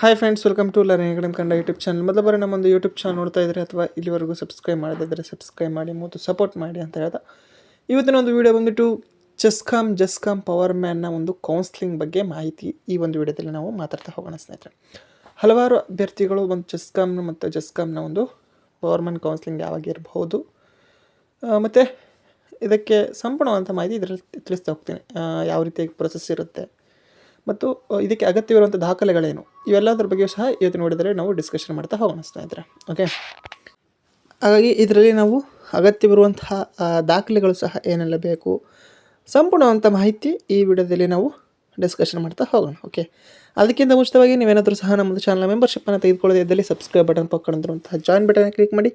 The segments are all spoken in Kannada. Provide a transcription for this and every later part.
Hi friends, welcome to learning academy Kannada YouTube channel. ಮೊದಲ ಬಾರಿ ನಮ್ಮೊಂದು ಯೂಟ್ಯೂಬ್ ಚಾನಲ್ ನೋಡ್ತಾ ಇದ್ದರೆ ಅಥವಾ ಇಲ್ಲಿವರೆಗೂ ಸಬ್ಸ್ಕ್ರೈಬ್ ಮಾಡದಿದ್ದರೆ ಸಬ್ಸ್ಕ್ರೈಬ್ ಮಾಡಿ ಮತ್ತು ಸಪೋರ್ಟ್ ಮಾಡಿ ಅಂತ ಹೇಳ್ತಾ ಇವತ್ತಿನ ಒಂದು ವಿಡಿಯೋ ಬಂದುಬಿಟ್ಟು ಜಸ್ಕಾಮ್ ಪವರ್ ಮ್ಯಾನ್ನ ಒಂದು ಕೌನ್ಸ್ಲಿಂಗ್ ಬಗ್ಗೆ ಮಾಹಿತಿ ಈ ಒಂದು ವಿಡಿಯೋದಲ್ಲಿ ನಾವು ಮಾತಾಡ್ತಾ ಹೋಗೋಣ ಸ್ನೇಹಿತರೆ. ಹಲವಾರು ಅಭ್ಯರ್ಥಿಗಳು ಒಂದು ಜಸ್ಕಾಮ್ನ ಒಂದು ಪವರ್ ಮ್ಯಾನ್ ಕೌನ್ಸ್ಲಿಂಗ್ ಯಾವಾಗ ಇರಬಹುದು ಮತ್ತು ಇದಕ್ಕೆ ಸಂಪೂರ್ಣವಾದಂಥ ಮಾಹಿತಿ ಇದರಲ್ಲಿ ತಿಳಿಸ್ತಾ ಹೋಗ್ತೀನಿ. ಯಾವ ರೀತಿಯಾಗಿ ಪ್ರೊಸೆಸ್ ಇರುತ್ತೆ ಮತ್ತು ಇದಕ್ಕೆ ಅಗತ್ಯವಿರುವಂಥ ದಾಖಲೆಗಳೇನು, ಇವೆಲ್ಲದರ ಬಗ್ಗೆಯೂ ಸಹ ಇವತ್ತು ನೋಡಿದರೆ ನಾವು ಡಿಸ್ಕಷನ್ ಮಾಡ್ತಾ ಹೋಗೋಣ ಸ್ನೇಹಿತರೆ. ಓಕೆ, ಹಾಗಾಗಿ ಇದರಲ್ಲಿ ನಾವು ಅಗತ್ಯವಿರುವಂತಹ ದಾಖಲೆಗಳು ಸಹ ಏನೆಲ್ಲ ಬೇಕು, ಸಂಪೂರ್ಣವಂಥ ಮಾಹಿತಿ ಈ ವಿಡಿಯೋದಲ್ಲಿ ನಾವು ಡಿಸ್ಕಷನ್ ಮಾಡ್ತಾ ಹೋಗೋಣ. ಓಕೆ, ಅದಕ್ಕಿಂತ ಮುಂಚಿತವಾಗಿ ನೀವೇನಾದರೂ ಸಹ ನಮ್ಮದು ಚಾನಲ್ ಮೆಂಬರ್ಶಿಪ್ಪನ್ನು ತೆಗೆದುಕೊಳ್ಳೋದೇ ಇದ್ದಲ್ಲಿ ಸಬ್ಸ್ಕ್ರೈಬ್ ಬಟನ್ ಪಕ್ಕಂದಿರುವಂತಹ ಜಾಯಿನ್ ಬಟನ್ ಕ್ಲಿಕ್ ಮಾಡಿ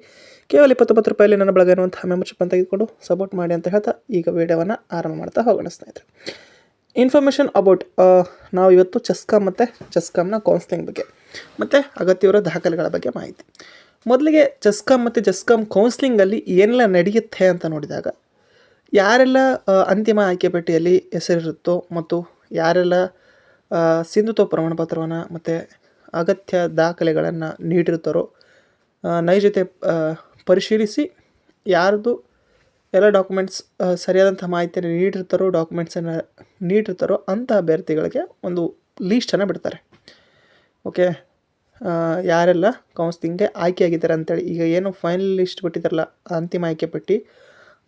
ಕೇವಲ 29 ರೂಪಾಯಲ್ಲಿ ನನ್ನ ಬಳಗ ಇರುವಂತಹ ಮೆಂಬರ್ಶಿಪ್ಪನ್ನು ತೆಗೆದುಕೊಂಡು ಸಪೋರ್ಟ್ ಮಾಡಿ ಅಂತ ಹೇಳ್ತಾ ಈಗ ವಿಡಿಯೋವನ್ನು ಆರಂಭ ಮಾಡ್ತಾ ಹೋಗೋಣ ಸ್ನೇಹಿತರೆ. ಇನ್ಫಾರ್ಮೇಷನ್ ಅಬೌಟ್ ನಾವು ಇವತ್ತು ಜಸ್ಕಾಮ್ನ ಕೌನ್ಸ್ಲಿಂಗ್ ಬಗ್ಗೆ ಮತ್ತು ಅಗತ್ಯವಿರೋ ದಾಖಲೆಗಳ ಬಗ್ಗೆ ಮಾಹಿತಿ. ಮೊದಲಿಗೆ ಜಸ್ಕಾಮ್ ಕೌನ್ಸ್ಲಿಂಗಲ್ಲಿ ಏನೆಲ್ಲ ನಡೆಯುತ್ತೆ ಅಂತ ನೋಡಿದಾಗ, ಯಾರೆಲ್ಲ ಅಂತಿಮ ಆಯ್ಕೆ ಪಟ್ಟಿಯಲ್ಲಿ ಹೆಸರಿರುತ್ತೋ ಮತ್ತು ಯಾರೆಲ್ಲ ಸಿಂಧುತ್ವ ಪ್ರಮಾಣಪತ್ರವನ್ನು ಮತ್ತು ಅಗತ್ಯ ದಾಖಲೆಗಳನ್ನು ನೀಡಿರ್ತಾರೋ, ನೈಜತೆ ಪರಿಶೀಲಿಸಿ ಯಾರ್ದು ಎಲ್ಲ ಡಾಕ್ಯುಮೆಂಟ್ಸ್ ಸರಿಯಾದಂಥ ಮಾಹಿತಿಯನ್ನು ನೀಡಿರ್ತಾರೋ ಅಂಥ ಅಭ್ಯರ್ಥಿಗಳಿಗೆ ಒಂದು ಲೀಸ್ಟನ್ನು ಬಿಡ್ತಾರೆ. ಓಕೆ, ಯಾರೆಲ್ಲ ಕೌನ್ಸ್ಲಿಂಗ್ಗೆ ಆಯ್ಕೆಯಾಗಿದ್ದಾರೆ ಅಂತೇಳಿ. ಈಗ ಏನು ಫೈನಲ್ ಲಿಸ್ಟ್ ಬಿಟ್ಟಿದ್ದಾರಲ್ಲ, ಅಂತಿಮ ಆಯ್ಕೆ ಪಟ್ಟಿ,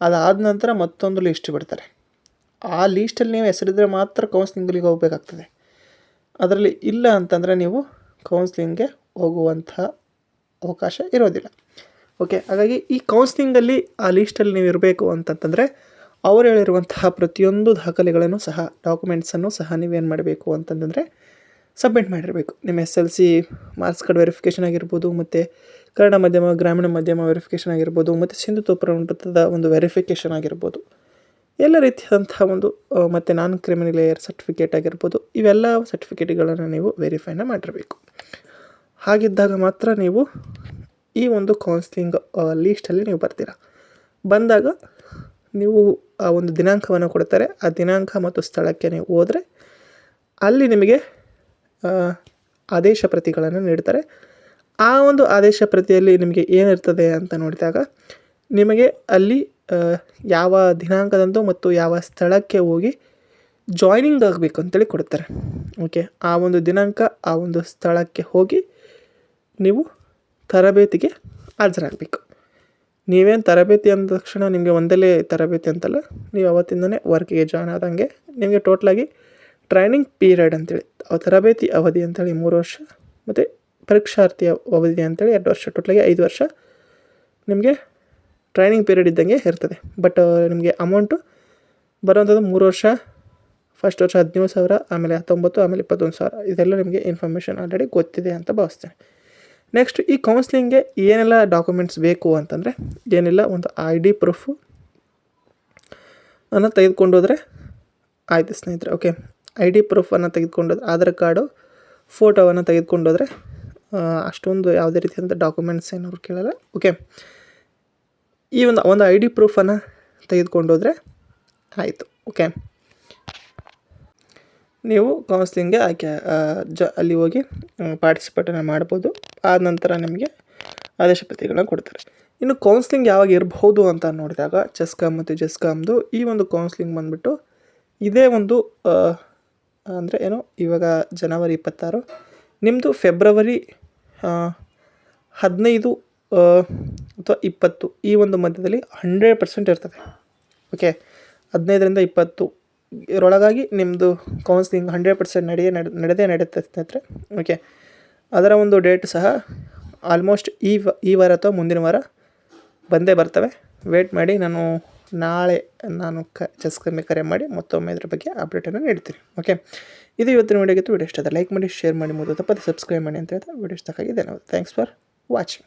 ಅದಾದ ನಂತರ ಮತ್ತೊಂದು ಲಿಸ್ಟ್ ಬಿಡ್ತಾರೆ. ಆ ಲೀಸ್ಟಲ್ಲಿ ನೀವು ಹೆಸರಿದ್ರೆ ಮಾತ್ರ ಕೌನ್ಸ್ಲಿಂಗಿಗೆ ಹೋಗಬೇಕಾಗ್ತದೆ. ಅದರಲ್ಲಿ ಇಲ್ಲ ಅಂತಂದರೆ ನೀವು ಕೌನ್ಸ್ಲಿಂಗ್ಗೆ ಹೋಗುವಂಥ ಅವಕಾಶ ಇರೋದಿಲ್ಲ. ಓಕೆ, ಹಾಗಾಗಿ ಈ ಕೌನ್ಸ್ಲಿಂಗಲ್ಲಿ ಆ ಲೀಸ್ಟಲ್ಲಿ ನೀವು ಇರಬೇಕು ಅಂತಂತಂದರೆ ಅವರು ಹೇಳಿರುವಂತಹ ಪ್ರತಿಯೊಂದು ದಾಖಲೆಗಳನ್ನು ಸಹ, ಡಾಕ್ಯುಮೆಂಟ್ಸನ್ನು ಸಹ ನೀವೇನು ಮಾಡಬೇಕು ಅಂತಂದರೆ ಸಬ್ಮಿಟ್ ಮಾಡಿರಬೇಕು. ನಿಮ್ಮ SLC ಮಾರ್ಕ್ಸ್ ಕಾರ್ಡ್ ವೆರಿಫಿಕೇಷನ್ ಆಗಿರ್ಬೋದು, ಮತ್ತು ಕನ್ನಡ ಮಾಧ್ಯಮ, ಗ್ರಾಮೀಣ ಮಾಧ್ಯಮ ವೆರಿಫಿಕೇಷನ್ ಆಗಿರ್ಬೋದು, ಮತ್ತು ಸಿಂಧುತ್ವ ಪ್ರಮಾಣಪತ್ರದ ಒಂದು ವೆರಿಫಿಕೇಷನ್ ಆಗಿರ್ಬೋದು, ಎಲ್ಲ ರೀತಿಯಾದಂತಹ ಒಂದು ಮತ್ತು ನಾನ್ ಕ್ರಿಮಿನಲ್ ಸರ್ಟಿಫಿಕೇಟ್ ಆಗಿರ್ಬೋದು, ಇವೆಲ್ಲ ಸರ್ಟಿಫಿಕೇಟ್ಗಳನ್ನು ನೀವು ವೆರಿಫೈನ ಮಾಡಿರಬೇಕು. ಹಾಗಿದ್ದಾಗ ಮಾತ್ರ ನೀವು ಈ ಒಂದು ಕೌನ್ಸ್ಲಿಂಗ್ ಲೀಸ್ಟಲ್ಲಿ ನೀವು ಬರ್ತೀರ. ಬಂದಾಗ ನೀವು ಆ ಒಂದು ದಿನಾಂಕವನ್ನು ಕೊಡ್ತಾರೆ. ಆ ದಿನಾಂಕ ಮತ್ತು ಸ್ಥಳಕ್ಕೆ ನೀವು ಹೋದರೆ ಅಲ್ಲಿ ನಿಮಗೆ ಆದೇಶ ಪ್ರತಿಗಳನ್ನು ನೀಡ್ತಾರೆ. ಆ ಒಂದು ಆದೇಶ ಪ್ರತಿಯಲ್ಲಿ ನಿಮಗೆ ಏನಿರ್ತದೆ ಅಂತ ನೋಡಿದಾಗ, ನಿಮಗೆ ಅಲ್ಲಿ ಯಾವ ದಿನಾಂಕದಂದು ಮತ್ತು ಯಾವ ಸ್ಥಳಕ್ಕೆ ಹೋಗಿ ಜಾಯ್ನಿಂಗ್ ಆಗಬೇಕು ಅಂತೇಳಿ ಕೊಡ್ತಾರೆ. ಓಕೆ, ಆ ಒಂದು ದಿನಾಂಕ, ಆ ಒಂದು ಸ್ಥಳಕ್ಕೆ ಹೋಗಿ ನೀವು ತರಬೇತಿಗೆ ಹಾಜರಾಗಬೇಕು. ನೀವೇನು ತರಬೇತಿ ಅಂದ ತಕ್ಷಣ ನಿಮಗೆ ಒಂದಲ್ಲೇ ತರಬೇತಿ ಅಂತಲ್ಲ, ನೀವು ಅವತ್ತಿಂದನೇ ವರ್ಕಿಗೆ ಜಾಯ್ನ್ ಆದಂಗೆ ನಿಮಗೆ ಟೋಟ್ಲಾಗಿ ಟ್ರೈನಿಂಗ್ ಪೀರಿಯಡ್ ಅಂತೇಳಿ, ತರಬೇತಿ ಅವಧಿ ಅಂತೇಳಿ 3 ವರ್ಷ, ಮತ್ತು ಪರೀಕ್ಷಾರ್ಥಿ ಅವಧಿ ಅಂತೇಳಿ 2 ವರ್ಷ, ಟೋಟ್ಲಾಗಿ 5 ವರ್ಷ ನಿಮಗೆ ಟ್ರೈನಿಂಗ್ ಪೀರಿಯಡ್ ಇದ್ದಂಗೆ ಇರ್ತದೆ. ಬಟ್ ನಿಮಗೆ ಅಮೌಂಟು ಬರೋವಂಥದ್ದು 3 ವರ್ಷ, ಫಸ್ಟ್ ವರ್ಷ 17,000, ಆಮೇಲೆ 19,000, ಆಮೇಲೆ 21,000. ಇದೆಲ್ಲ ನಿಮಗೆ ಇನ್ಫಾರ್ಮೇಷನ್ ಆಲ್ರೆಡಿ ಗೊತ್ತಿದೆ ಅಂತ ಭಾವಿಸ್ತೇನೆ. ನೆಕ್ಸ್ಟ್, ಈ ಕೌನ್ಸ್ಲಿಂಗ್ಗೆ ಏನೆಲ್ಲ ಡಾಕ್ಯುಮೆಂಟ್ಸ್ ಬೇಕು ಅಂತಂದರೆ, ಏನಿಲ್ಲ, ಒಂದು ID ಪ್ರೂಫು ಅನ್ನು ತೆಗೆದುಕೊಂಡು ಹೋದರೆ ಆಯಿತು ಸ್ನೇಹಿತರೆ. ಓಕೆ, ID ಪ್ರೂಫನ್ನು ತೆಗೆದುಕೊಂಡೋದ್ರೆ, ಆಧಾರ್ ಕಾರ್ಡು ಫೋಟೋವನ್ನು ತೆಗೆದುಕೊಂಡು ಹೋದರೆ ಅಷ್ಟೊಂದು ಯಾವುದೇ ರೀತಿಯಾದಂಥ ಡಾಕ್ಯುಮೆಂಟ್ಸ್ ಏನವ್ರು ಕೇಳಲ್ಲ. ಓಕೆ, ಈ ಒಂದು ID ಪ್ರೂಫನ್ನು ತೆಗೆದುಕೊಂಡು ಹೋದರೆ ಆಯಿತು. ಓಕೆ, ನೀವು ಕೌನ್ಸ್ಲಿಂಗ್ಗೆ ಅಲ್ಲಿ ಹೋಗಿ ಪಾರ್ಟಿಸಿಪೇಟನ್ನು ಮಾಡ್ಬೋದು. ಆದ ನಂತರ ನಿಮಗೆ ಆದೇಶ ಪ್ರತಿಗಳನ್ನ ಕೊಡ್ತಾರೆ. ಇನ್ನು ಕೌನ್ಸ್ಲಿಂಗ್ ಯಾವಾಗ ಇರಬಹುದು ಅಂತ ನೋಡಿದಾಗ, ಜಸ್ಕಾಮ್ದು ಈ ಒಂದು ಕೌನ್ಸ್ಲಿಂಗ್ ಬಂದುಬಿಟ್ಟು ಇದೇ ಒಂದು ಅಂದರೆ ಏನು, ಇವಾಗ ಜನವರಿ 26, ನಿಮ್ಮದು ಫೆಬ್ರವರಿ 15 ಅಥವಾ 20 ಈ ಒಂದು ಮಧ್ಯದಲ್ಲಿ 100% ಇರ್ತದೆ. ಓಕೆ, 15ರಿಂದ 20 ಇದರೊಳಗಾಗಿ ನಿಮ್ಮದು ಕೌನ್ಸ್ಲಿಂಗ್ 100% ನಡೆದೇ ನಡೆಯುತ್ತೆ ಸ್ನೇಹಿತರೆ. ಓಕೆ, ಅದರ ಒಂದು ಡೇಟ್ ಸಹ ಆಲ್ಮೋಸ್ಟ್ ಈ ವಾರ ಅಥವಾ ಮುಂದಿನ ವಾರ ಬಂದೇ ಬರ್ತವೆ. ವೇಟ್ ಮಾಡಿ, ನಾಳೆ ಜಸ್ಕಾಮ್ಗೆ ಕರೆ ಮಾಡಿ ಮತ್ತೊಮ್ಮೆ ಇದ್ರ ಬಗ್ಗೆ ಅಪ್ಡೇಟನ್ನು ನೀಡ್ತೀನಿ. ಓಕೆ, ಇದು ಇವತ್ತಿನ ವಿಡಿಯೋಗಿತ್ತು. ವಿಡಿಯೋ ಇಷ್ಟ ಆದರೆ ಲೈಕ್ ಮಾಡಿ, ಶೇರ್ ಮಾಡಿ, ಮತ್ತು ತಪ್ಪದೆ ಸಬ್ಸ್ಕ್ರೈಬ್ ಮಾಡಿ ಅಂತ ಹೇಳ್ತಾ ವಿಡಿಯೋ ಇಷ್ಟಕ್ಕಾಗಿ ಧನ್ಯವಾದ. Thanks for watching.